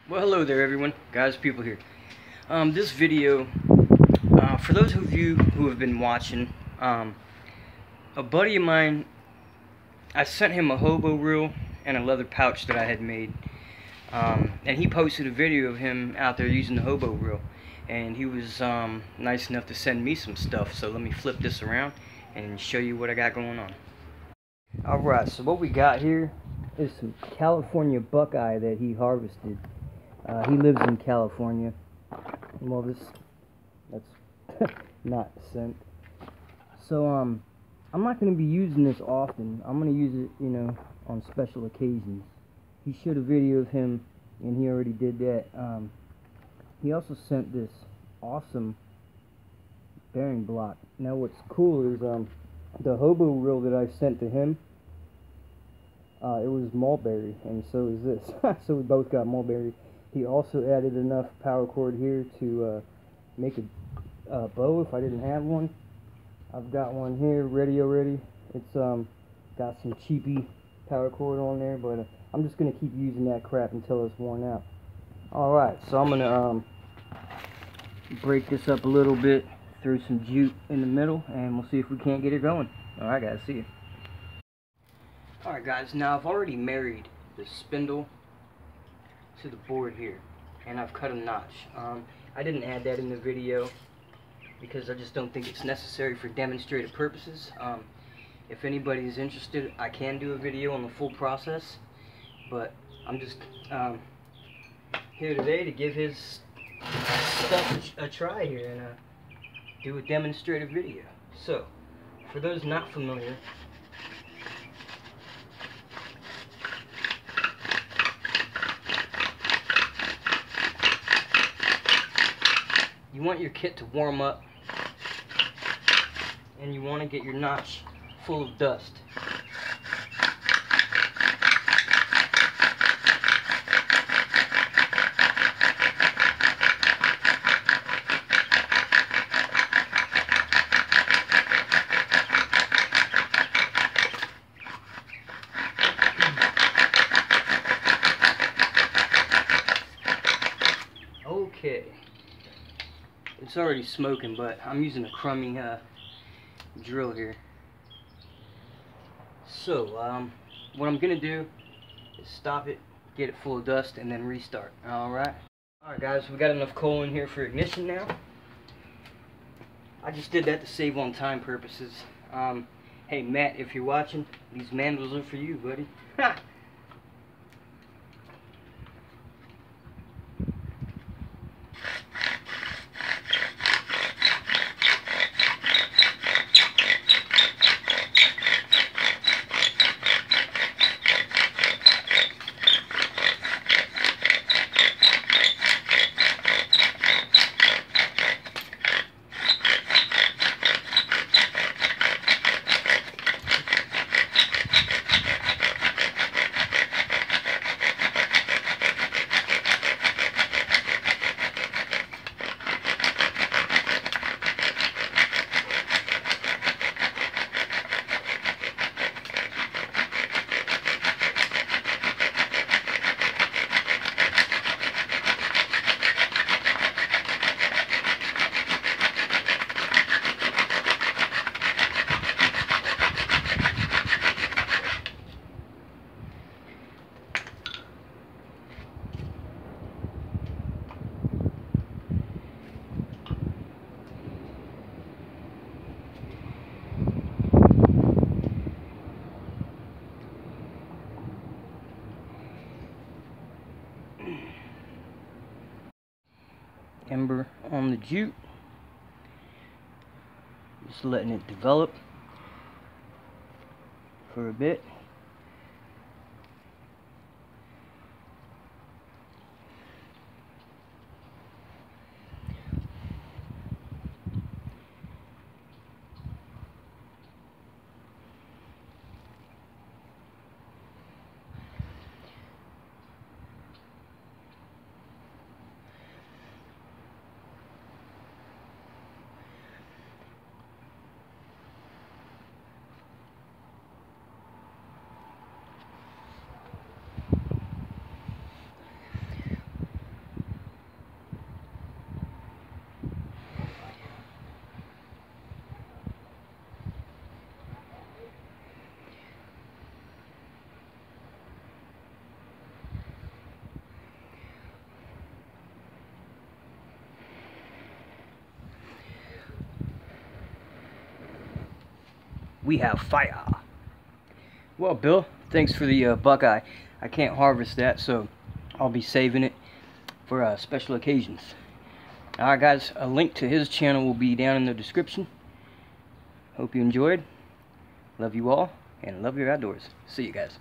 Well, hello there everyone, guys, people here. This video, for those of you who have been watching, a buddy of mine, I sent him a hobo reel and a leather pouch that I had made, and he posted a video of him out there using the hobo reel, and he was nice enough to send me some stuff. So let me flip this around and show you what I got going on. Alright, so what we got here is some California buckeye that he harvested. He lives in California. Well, that's not scent. So, I'm not going to be using this often. I'm going to use it, on special occasions. He showed a video of him, and he already did that. He also sent this awesome bearing block. Now, what's cool is, the hobo reel that I sent to him, it was mulberry, and so is this. So we both got mulberry. He also added enough power cord here to make a bow if I didn't have one. I've got one here ready already. It's got some cheapy power cord on there, but I'm just gonna keep using that crap until it's worn out. Alright, so I'm gonna break this up a little bit, throw some jute in the middle, and we'll see if we can't get it going. Alright guys, see you. Alright guys, now I've already married the spindle to the board here, and I've cut a notch. I didn't add that in the video because I just don't think it's necessary for demonstrative purposes. If anybody is interested, I can do a video on the full process, but I'm just here today to give his stuff a try here and do a demonstrative video. So, for those not familiar, you want your kit to warm up, and you want to get your notch full of dust. Okay. It's already smoking, but I'm using a crummy drill here. So, what I'm gonna do is stop it, get it full of dust, and then restart. Alright? Alright guys, we got enough coal in here for ignition now. I just did that to save on time purposes. Hey Matt, if you're watching, these mandrels are for you, buddy. Ha! Ember on the jute, just letting it develop for a bit. we have fire. Well, Bill, thanks for the buckeye. I can't harvest that, so I'll be saving it for special occasions. Alright guys, a link to his channel will be down in the description. Hope you enjoyed. Love you all, and love your outdoors. See you guys.